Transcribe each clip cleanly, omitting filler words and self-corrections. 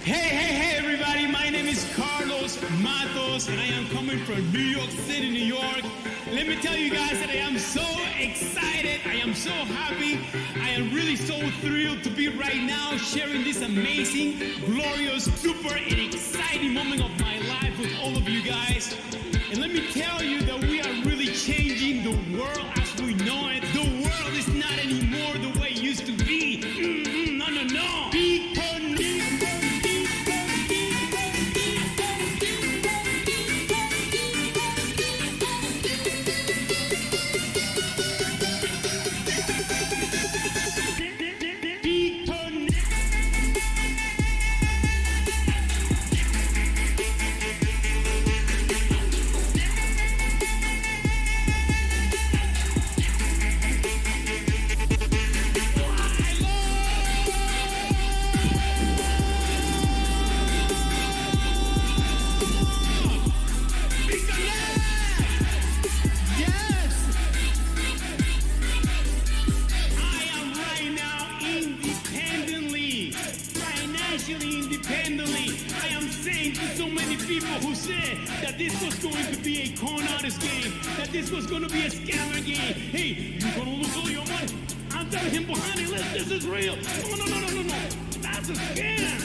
Hey, everybody, my name is Carlos Matos, and I am coming from New York City, New York. Let me tell you guys that I am so excited, I am so happy, I am really so thrilled to be right now sharing this amazing, glorious, super, and exciting moment of my life with all of you guys. And let me tell you that we are really changing the world as we know it. The world is not anymore the way it used to be. No. Independently, I am saying to so many people who said that this was going to be a con artist game, that this was going to be a scammer game. Hey, you're going to lose all your money. I'm telling him behind it, this is real. No. That's a scam.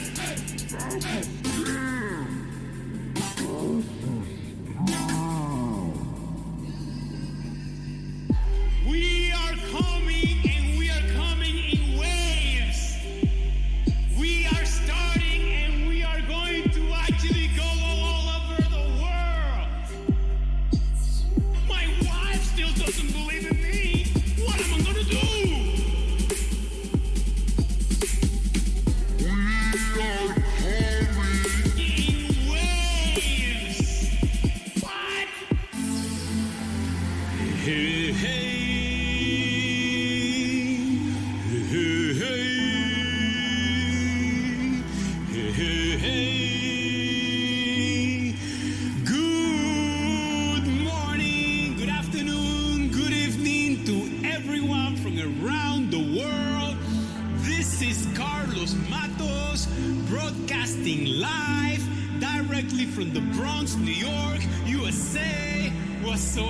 We are coming, and we are coming in waves. We are starting, and we are going to actually go all over the world. My wife still doesn't believe in me. What am I gonna do? We are coming in waves. What? Hey. Good morning, good afternoon, good evening to everyone from around the world. This is Carlos Matos broadcasting live directly from the Bronx, New York, USA. What's up?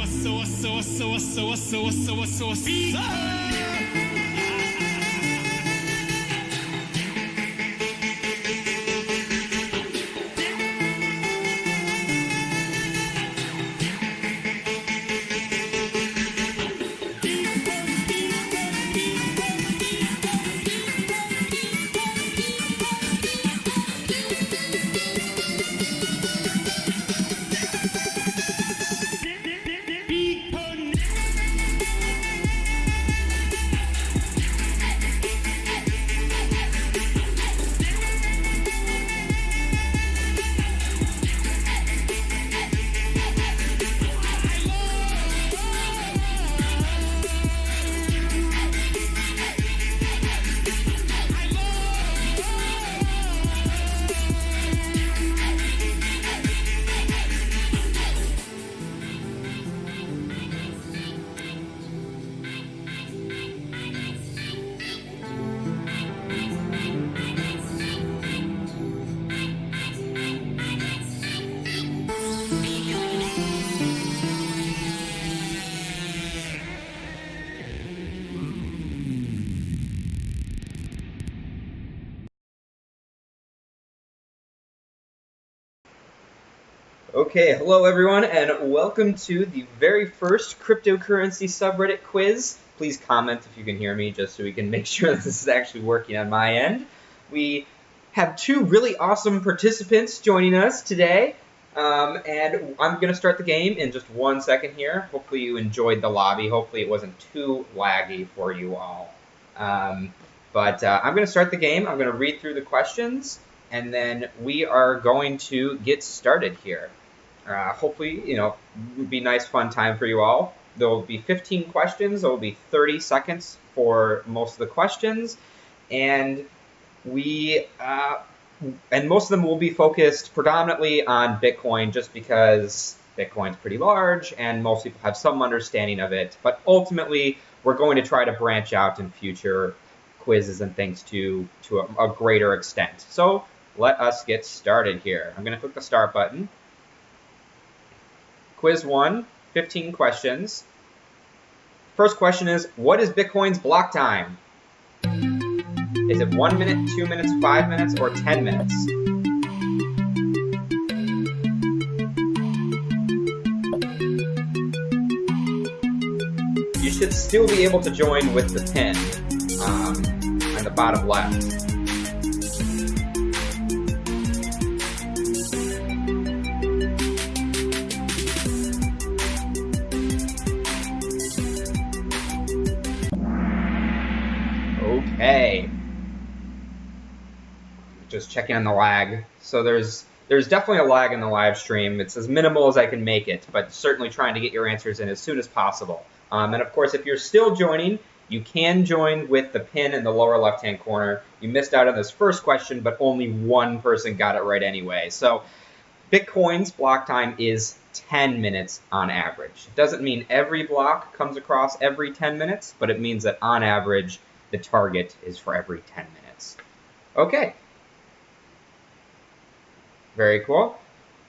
Okay, hello everyone, and welcome to the very first cryptocurrency subreddit quiz. Please comment if you can hear me, just so we can make sure this is actually working on my end. We have two really awesome participants joining us today, and I'm going to start the game in just 1 second here. Hopefully you enjoyed the lobby. Hopefully it wasn't too laggy for you all. But I'm going to start the game. I'm going to read through the questions, and then we are going to get started here. Hopefully, it'll be a nice, fun time for you all. There will be 15 questions. There will be 30 seconds for most of the questions. And most of them will be focused predominantly on Bitcoin, just because Bitcoin's pretty large and most people have some understanding of it. But ultimately, we're going to try to branch out in future quizzes and things to a greater extent. So let us get started here. I'm going to click the start button. Quiz 1, 15 questions. First question is, what is Bitcoin's block time? Is it 1 minute, 2 minutes, 5 minutes, or 10 minutes? You should still be able to join with the pin on the bottom left. Okay. Just checking on the lag. So there's definitely a lag in the live stream. It's as minimal as I can make it, but certainly trying to get your answers in as soon as possible. And of course, if you're still joining, you can join with the pin in the lower left-hand corner. You missed out on this first question, but only one person got it right anyway. So Bitcoin's block time is 10 minutes on average. It doesn't mean every block comes across every 10 minutes, but it means that on average, the target is for every 10 minutes. Okay. Very cool.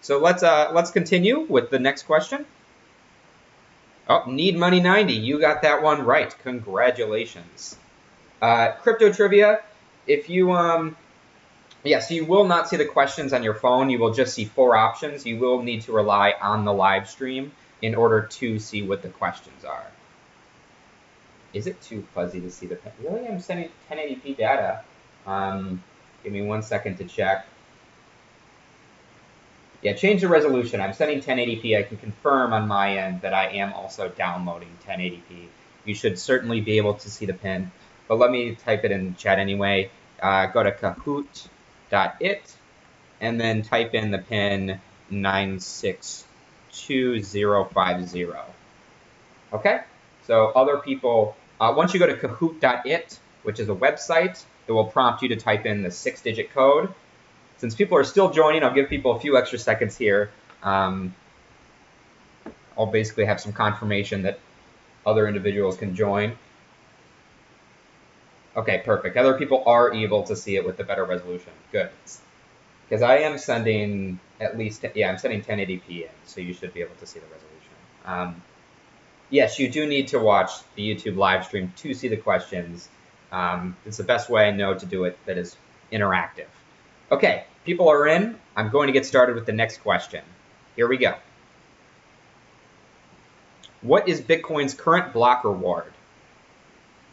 So let's continue with the next question. Oh, Need Money 90, you got that one right. Congratulations. Crypto trivia, if you so you will not see the questions on your phone. You will just see 4 options. You will need to rely on the live stream in order to see what the questions are. Is it too fuzzy to see the pen? Really? I'm sending 1080p data. Give me 1 second to check. Yeah, change the resolution. I'm sending 1080p. I can confirm on my end that I am also downloading 1080p. You should certainly be able to see the pin, but let me type it in chat anyway. Go to kahoot.it and then type in the pin 962050. Okay? So other people, once you go to kahoot.it, which is a website, it will prompt you to type in the 6-digit code. Since people are still joining, I'll give people a few extra seconds here. I'll basically have some confirmation that other individuals can join. Okay, perfect. Other people are able to see it with the better resolution. Good. Because I am sending at least, I'm sending 1080p in, so you should be able to see the resolution. Yes, you do need to watch the YouTube live stream to see the questions. It's the best way I know to do it that is interactive. Okay, people are in. I'm going to get started with the next question. Here we go. What is Bitcoin's current block reward?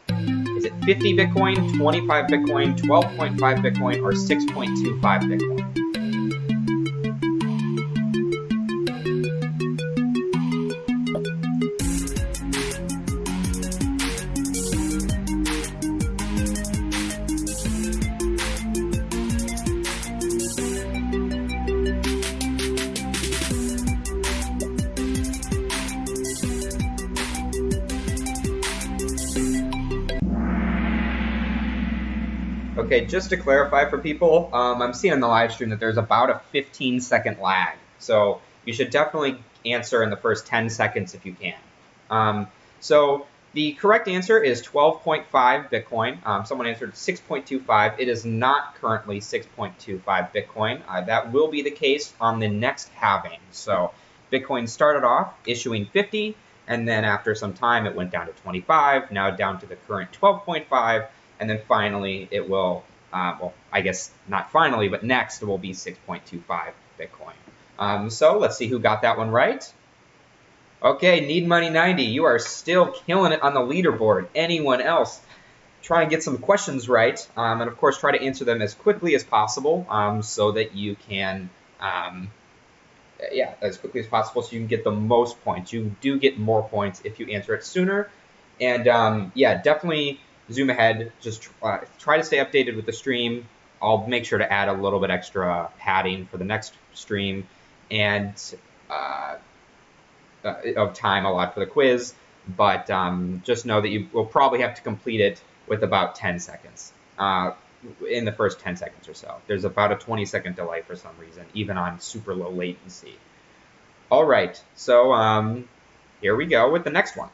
Is it 50 Bitcoin, 25 Bitcoin, 12.5 Bitcoin, or 6.25 Bitcoin? Okay, just to clarify for people, I'm seeing on the live stream that there's about a 15-second lag. So you should definitely answer in the first 10 seconds if you can. So the correct answer is 12.5 Bitcoin. Someone answered 6.25. It is not currently 6.25 Bitcoin. That will be the case on the next halving. So Bitcoin started off issuing 50, and then after some time it went down to 25, now down to the current 12.5. And then finally, it will, well, I guess not finally, but next it will be 6.25 Bitcoin. So let's see who got that one right. Okay, Need Money 90, you are still killing it on the leaderboard. Anyone else? Try and get some questions right, and of course try to answer them as quickly as possible so that you can, as quickly as possible so you can get the most points. You do get more points if you answer it sooner. And definitely zoom ahead, just try to stay updated with the stream. I'll make sure to add a little bit extra padding for the next stream and of time allotted for the quiz, but just know that you will probably have to complete it with about 10 seconds, in the first 10 seconds or so. There's about a 20-second delay for some reason, even on super low latency. All right, so here we go with the next one.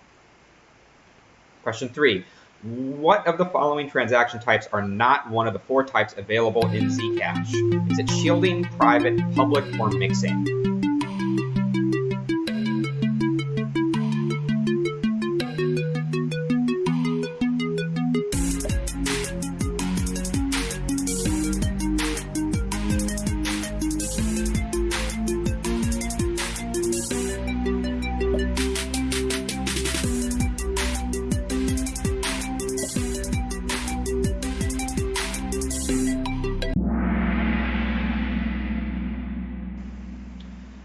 Question 3. What of the following transaction types are not one of the 4 types available in Zcash? Is it shielding, private, public, or mixing?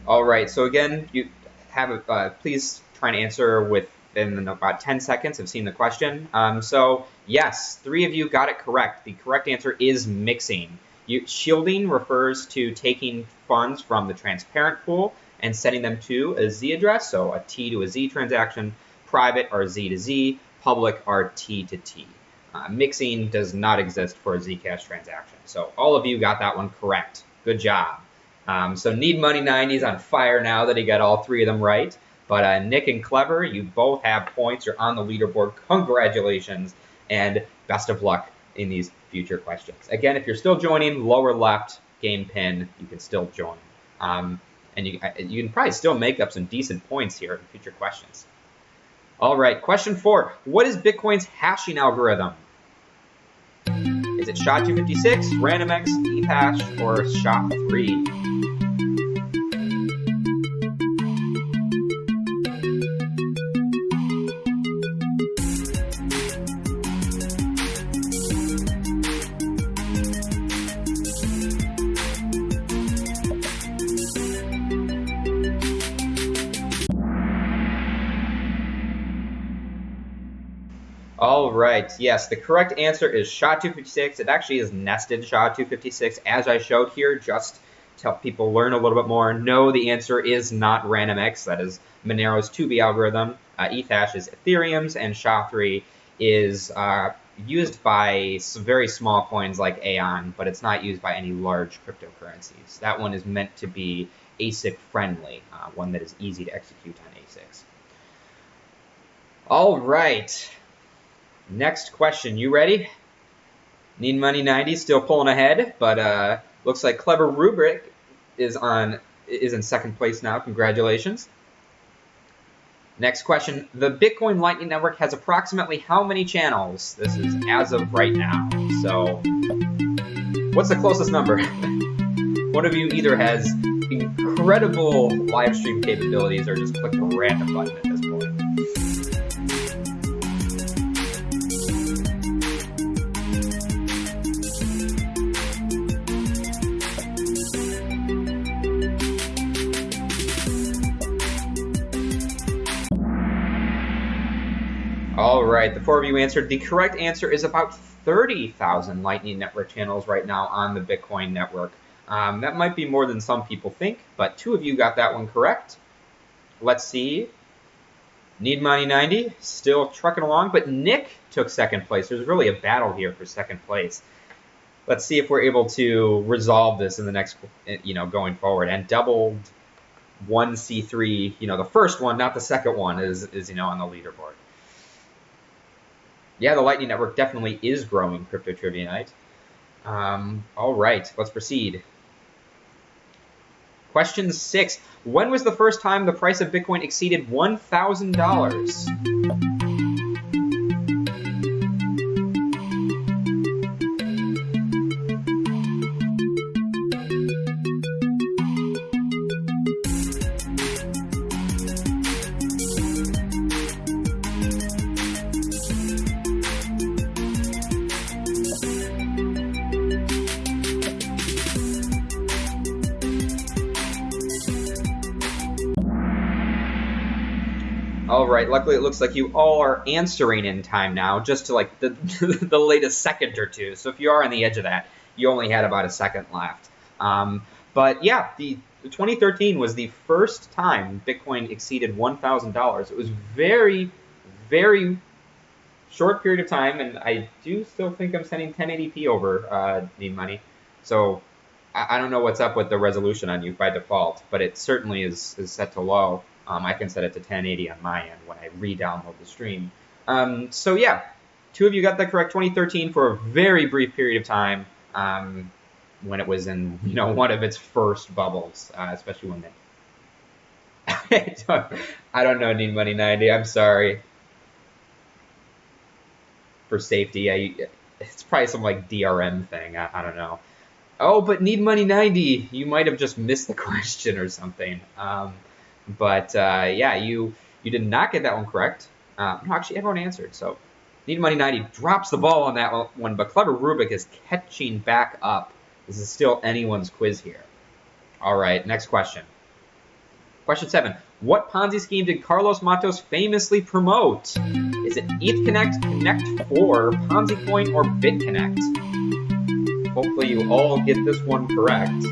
All right, so again, you have please try and answer within about 10 seconds of seeing the question. So yes, 3 of you got it correct. The correct answer is mixing. Shielding refers to taking funds from the transparent pool and sending them to a Z address, so a T to a Z transaction. Private are Z to Z, public are T to T. Mixing does not exist for a Zcash transaction. So all of you got that one correct. Good job. So Need Money 90's on fire now that he got all 3 of them right. But Nick and Clever, you both have points. You're on the leaderboard. Congratulations, and best of luck in these future questions. Again, if you're still joining, lower left, game pin, you can still join. And you can probably still make up some decent points here in future questions. All right, question 4. What is Bitcoin's hashing algorithm? Is it SHA-256, RandomX, Ethash, or SHA-3? All right, yes, the correct answer is SHA-256. It actually is nested SHA-256, as I showed here, just to help people learn a little bit more. No, the answer is not RandomX. That is Monero's 2B algorithm. Ethash is Ethereum's, and SHA-3 is used by some very small coins like Aeon, but it's not used by any large cryptocurrencies. That one is meant to be ASIC friendly, one that is easy to execute on ASICs. All right. Next question, you ready? Need Money 90 still pulling ahead, but looks like Clever Rubric is in second place now. Congratulations. Next question, the Bitcoin Lightning Network has approximately how many channels? This is as of right now. So, what's the closest number? One of you either has incredible live stream capabilities or just clicked a random button at this point. All right, the 4 of you answered. The correct answer is about 30,000 Lightning Network channels right now on the Bitcoin network. That might be more than some people think, but 2 of you got that one correct. Let's see. Need Money 90 still trucking along, but Nick took second place. There's really a battle here for second place. Let's see if we're able to resolve this in the next, going forward. And doubled 1C3, the first one, not the second one, is on the leaderboard. Yeah, the Lightning Network definitely is growing, Crypto Trivia Night. All right, let's proceed. Question 6. When was the first time the price of Bitcoin exceeded $1,000? All right, luckily it looks like you all are answering in time now, just to like the latest second or two. So if you are on the edge of that, you only had about a second left. But yeah, the 2013 was the first time Bitcoin exceeded $1,000. It was very, very short period of time, and I do still think I'm sending 1080p over Need Money. So I don't know what's up with the resolution on you by default, but it certainly is set to low. I can set it to 1080 on my end when I re-download the stream. So yeah, 2 of you got that correct. 2013 for a very brief period of time, when it was in one of its first bubbles, especially when they. I don't know. Need Money 90. I'm sorry. For safety, it's probably some like DRM thing. I don't know. Oh, but Need Money 90, you might have just missed the question or something. But yeah, you did not get that one correct. No, actually, everyone answered. So Need Money 90 drops the ball on that one, but Clever Rubik is catching back up. This is still anyone's quiz here. All right, next question. Question 7. What Ponzi scheme did Carlos Matos famously promote? Is it ETH Connect, Connect4, Ponzi Coin, or BitConnect? Hopefully you all get this one correct.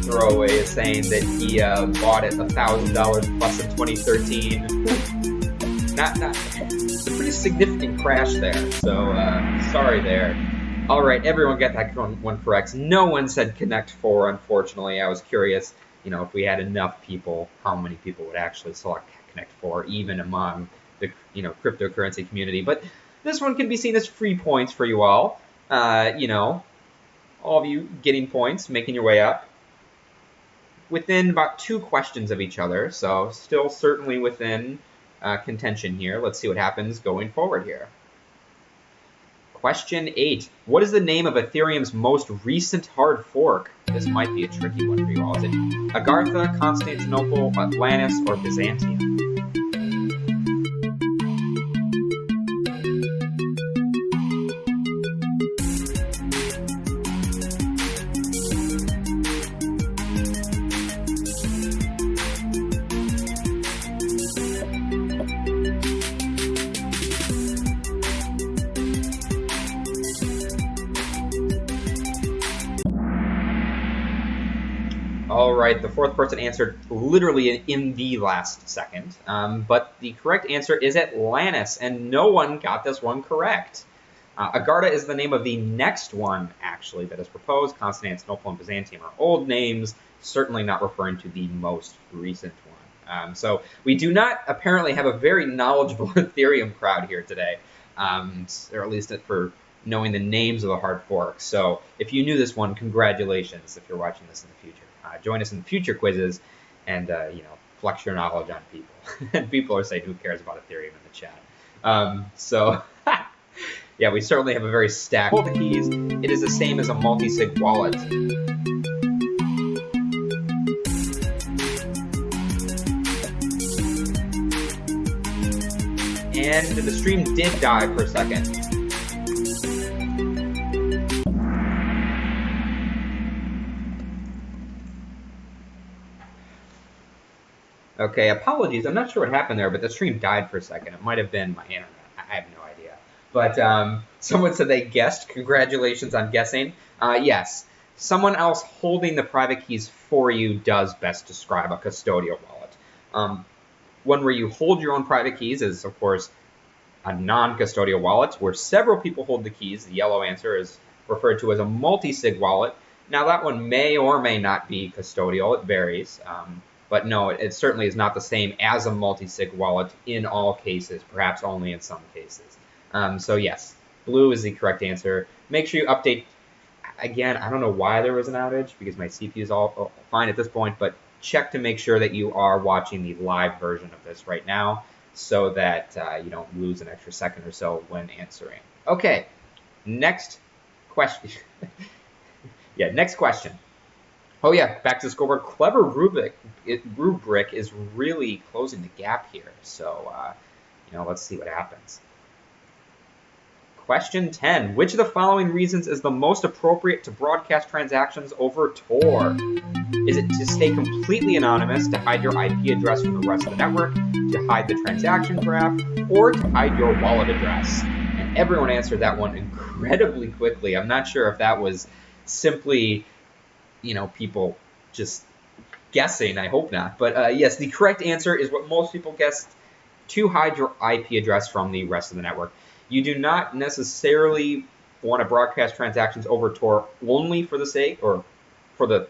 Throwaway is saying that he bought it $1,000 plus in 2013. Not it's a pretty significant crash there, so sorry there. All right, everyone got that one correct. No one said Connect4, unfortunately. I was curious, if we had enough people, how many people would actually select Connect4, even among the cryptocurrency community. But this one can be seen as free points for you all. All of you getting points, making your way up. Within about 2 questions of each other, so still certainly within contention here. Let's see what happens going forward here. Question 8. What is the name of Ethereum's most recent hard fork? This might be a tricky one for you all. Is it Agartha, Constantinople, Atlantis, or Byzantium? All right, the 4th person answered literally in the last second, but the correct answer is Atlantis, and no one got this one correct. Agartha is the name of the next one, actually, that is proposed. Constantinople and Byzantium are old names, certainly not referring to the most recent one. So we do not apparently have a very knowledgeable Ethereum crowd here today, or at least for knowing the names of the hard forks. So if you knew this one, congratulations if you're watching this in the future. Join us in the future quizzes and, flex your knowledge on people. And people are saying, who cares about Ethereum in the chat? Yeah, we certainly have a very stacked hold the keys. It is the same as a multi-sig wallet. And the stream did die for a second. Okay, apologies. I'm not sure what happened there, but the stream died for a second. It might have been my internet. I have no idea. But someone said they guessed. Congratulations on guessing. Yes, someone else holding the private keys for you does best describe a custodial wallet. One where you hold your own private keys is, of course, a non-custodial wallet where several people hold the keys. The yellow answer is referred to as a multi-sig wallet. Now, that one may or may not be custodial. It varies. But no, it certainly is not the same as a multi-sig wallet in all cases, perhaps only in some cases. So yes, blue is the correct answer. Make sure you update. Again, I don't know why there was an outage because my CPU is all fine at this point, but check to make sure that you are watching the live version of this right now so that you don't lose an extra second or so when answering. Okay, next question. Yeah, next question. Oh yeah, back to the scoreboard. Clever Rubric is really closing the gap here. So, let's see what happens. Question 10. Which of the following reasons is the most appropriate to broadcast transactions over Tor? Is it to stay completely anonymous, to hide your IP address from the rest of the network, to hide the transaction graph, or to hide your wallet address? And everyone answered that one incredibly quickly. I'm not sure if that was simply, people just guessing. I hope not. But yes, the correct answer is what most people guessed, to hide your IP address from the rest of the network. You do not necessarily want to broadcast transactions over Tor only for the sake, or for the,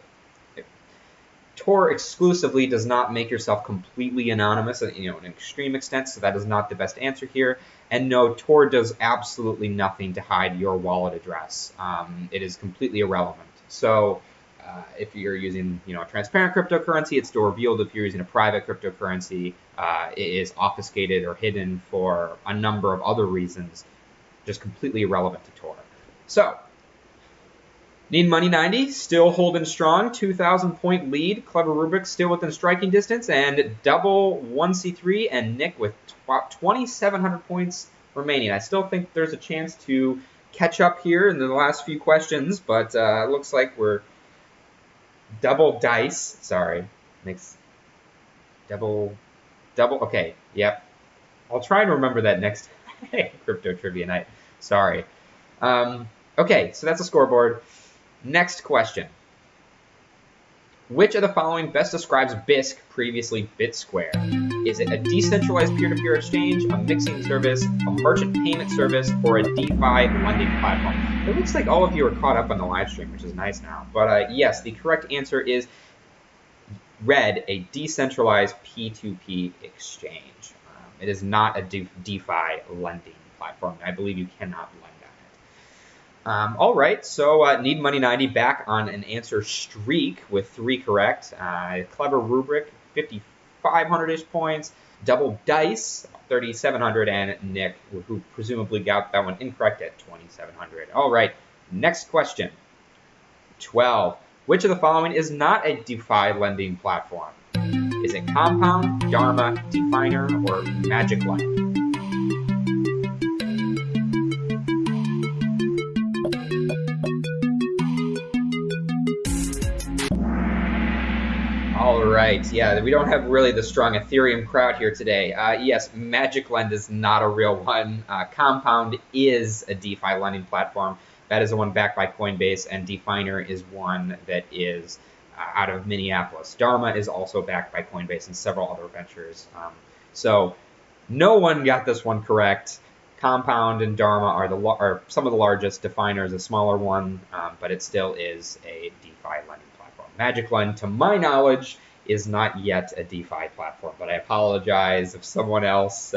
Tor exclusively does not make yourself completely anonymous, an extreme extent, so that is not the best answer here. And no, Tor does absolutely nothing to hide your wallet address. It is completely irrelevant. So if you're using a transparent cryptocurrency, it's still revealed. If you're using a private cryptocurrency, it is obfuscated or hidden for a number of other reasons, just completely irrelevant to Tor. So, Need Money 90 still holding strong, 2,000 point lead. Clever Rubik still within striking distance, and double 1C3 and Nick with 2,700 points remaining. I still think there's a chance to catch up here in the last few questions, but it looks like we're double dice. Sorry, Nick's double. Okay, yep. I'll try and remember that next crypto trivia night. Sorry. Okay, so that's a scoreboard. Next question. Which of the following best describes Bisq, previously BitSquare? Is it a decentralized peer-to-peer exchange, a mixing service, a merchant payment service, or a DeFi lending platform? It looks like all of you are caught up on the live stream, which is nice now. But yes, the correct answer is red, a decentralized P2P exchange. It is not a DeFi lending platform. I believe you cannot lend on it. All right, so Need Money 90 back on an answer streak with 3 correct. Clever Rubric, 5,500-ish points. Double Dice, 3,700. And Nick, who presumably got that one incorrect, at 2,700. All right, next question. 12. Which of the following is not a DeFi lending platform? Is it Compound, Dharma, Definer, or Magic Lend? All right, yeah, we don't have really the strong Ethereum crowd here today. Yes, Magic Lend is not a real one. Compound is a DeFi lending platform. That is the one backed by Coinbase, and Definer is one that is out of Minneapolis. Dharma is also backed by Coinbase and several other ventures. So no one got this one correct. Compound and Dharma are some of the largest. Definer is a smaller one, but it still is a DeFi lending platform. Magic Lend, to my knowledge, is not yet a DeFi platform, but I apologize if someone else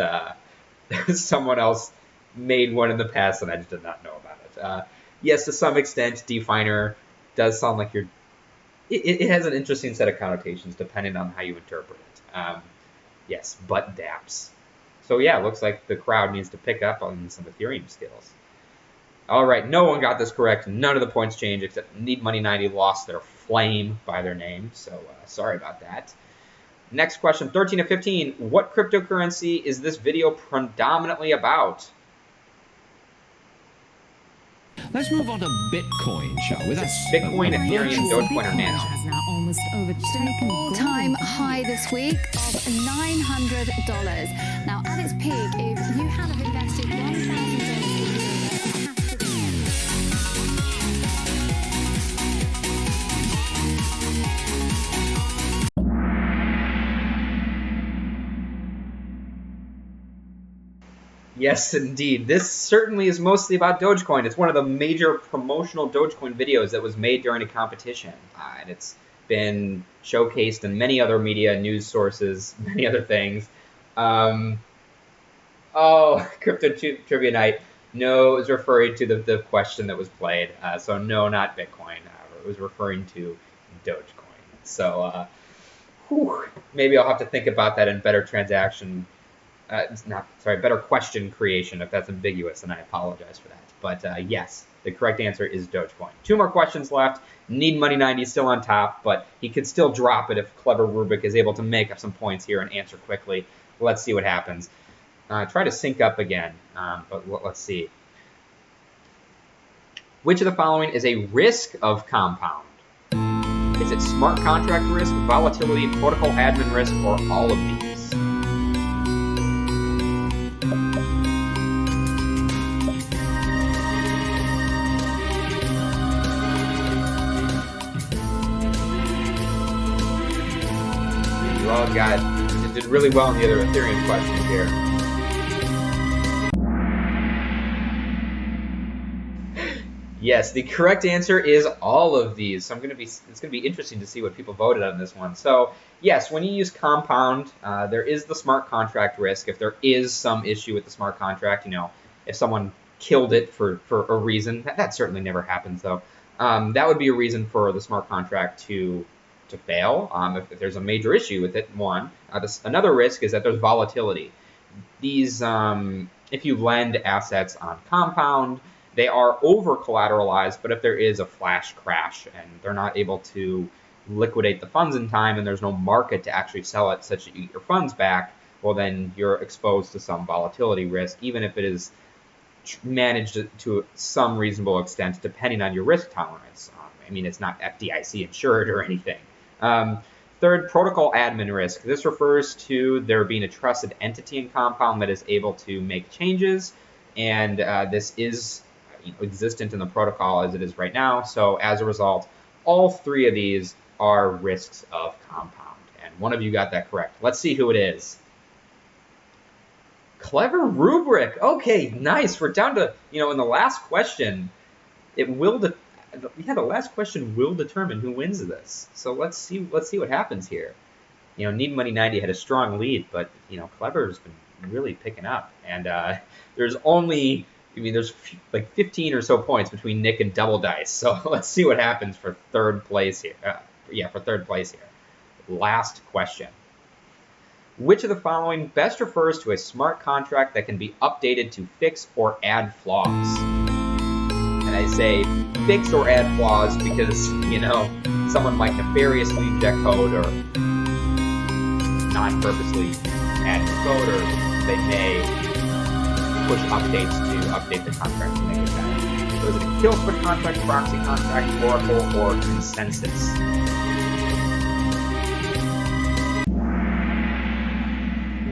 made one in the past and I just did not know about it. Yes, to some extent, Definer does sound like it has an interesting set of connotations depending on how you interpret it. Yes, but dApps. So yeah, it looks like the crowd needs to pick up on some Ethereum skills. All right, no one got this correct. None of the points changed except Need Money 90 lost their flame by their name. So sorry about that. Next question, 13 of 15. What cryptocurrency is this video predominantly about? Let's move on to Bitcoin, shall we? That's Bitcoin, Ethereum, Dogecoin, or Nano. Has now almost overtaken all-time high this week of $900. Now, at its peak, if you had invested $1,000 Yes, indeed. This certainly is mostly about Dogecoin. It's one of the major promotional Dogecoin videos that was made during a competition. And it's been showcased in many other media, news sources, many other things. Crypto Trivia Night. No, it was referring to the question that was played. So no, not Bitcoin. It was referring to Dogecoin. So maybe I'll have to think about that in better better question creation, if that's ambiguous, and I apologize for that. But yes, the correct answer is Dogecoin. 2 more questions left. Need Money 90 is still on top, but he could still drop it if Clever Rubik is able to make up some points here and answer quickly. Let's see what happens. Try to sync up again, but let's see. Which of the following is a risk of Compound? Is it smart contract risk, volatility, protocol admin risk, or all of these? You all did really well in the other Ethereum questions here. Yes, the correct answer is all of these. So it's gonna be interesting to see what people voted on this one. So yes, when you use compound, there is the smart contract risk. If there is some issue with the smart contract, if someone killed it for a reason, that certainly never happens though. That would be a reason for the smart contract to fail. If there's a major issue with it, one. Another risk is that there's volatility. These, if you lend assets on compound, they are over collateralized, but if there is a flash crash and they're not able to liquidate the funds in time and there's no market to actually sell it such that you get your funds back, well, then you're exposed to some volatility risk, even if it is managed to some reasonable extent, depending on your risk tolerance. It's not FDIC insured or anything. Third, protocol admin risk. This refers to there being a trusted entity in compound that is able to make changes, and this is existent in the protocol as it is right now. So as a result, all three of these are risks of compound. And one of you got that correct. Let's see who it is. Clever rubric. Okay, nice. We're down to, in the last question, the last question will determine who wins this. So let's see what happens here. Need Money 90 had a strong lead, but Clever's been really picking up. And there's like 15 or so points between Nick and Double Dice. So let's see what happens for third place here. Last question. Which of the following best refers to a smart contract that can be updated to fix or add flaws? And I say fix or add flaws because, someone might nefariously inject code or not purposely add code, or they may push updates to update the contract to make it better. So is it a kill switch contract, proxy contract, oracle, or consensus?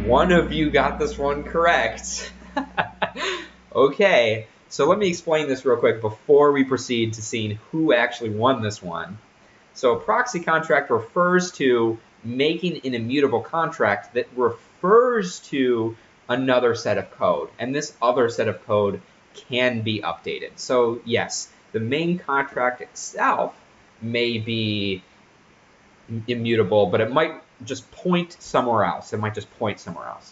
One of you got this one correct. Okay, so let me explain this real quick before we proceed to seeing who actually won this one. So a proxy contract refers to making an immutable contract that refers to another set of code, and this other set of code can be updated. So yes, the main contract itself may be immutable, but it might just point somewhere else.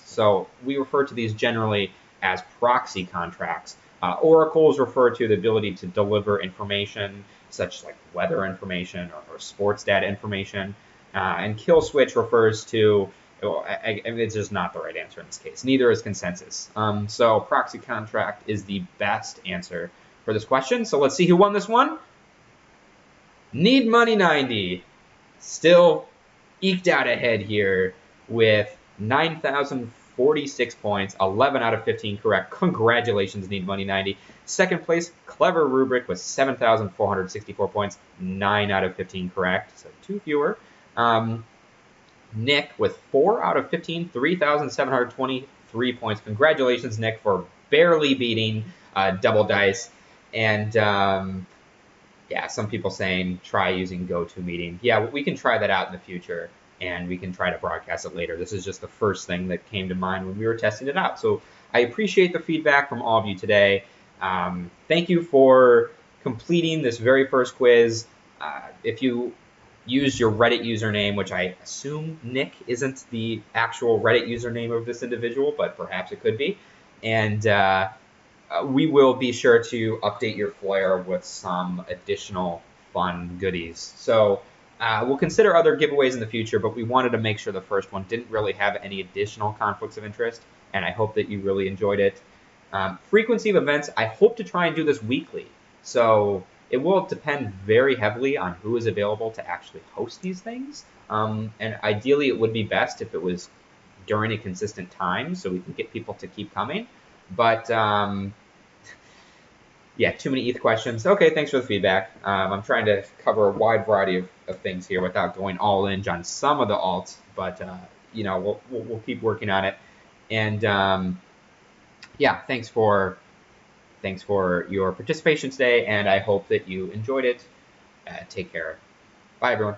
So we refer to these generally as proxy contracts. Oracles refer to the ability to deliver information, such like weather information or sports data information. And kill switch refers to, it's just not the right answer in this case. Neither is consensus. So proxy contract is the best answer for this question. So let's see who won this one. Need Money 90 still eked out ahead here with 9,046 points, 11 out of 15 correct. Congratulations, Need Money 90. Second place, Clever Rubric with 7,464 points, 9 out of 15 correct, so 2 fewer. Nick with 4 out of 15, 3,723 points. Congratulations, Nick, for barely beating Double Dice. And yeah, some people saying try using GoToMeeting. Yeah, we can try that out in the future, and we can try to broadcast it later. This is just the first thing that came to mind when we were testing it out. So I appreciate the feedback from all of you today. Thank you for completing this very first quiz. If you used your Reddit username, which I assume, Nick, isn't the actual Reddit username of this individual, but perhaps it could be. And we will be sure to update your flyer with some additional fun goodies. So we'll consider other giveaways in the future, but we wanted to make sure the first one didn't really have any additional conflicts of interest, and I hope that you really enjoyed it. Frequency of events, I hope to try and do this weekly. So it will depend very heavily on who is available to actually host these things. And ideally, it would be best if it was during a consistent time so we can get people to keep coming. But yeah, too many ETH questions. Okay, thanks for the feedback. I'm trying to cover a wide variety of things here without going all in on some of the alts, but we'll keep working on it. And yeah, thanks for your participation today, and I hope that you enjoyed it. Take care. Bye, everyone.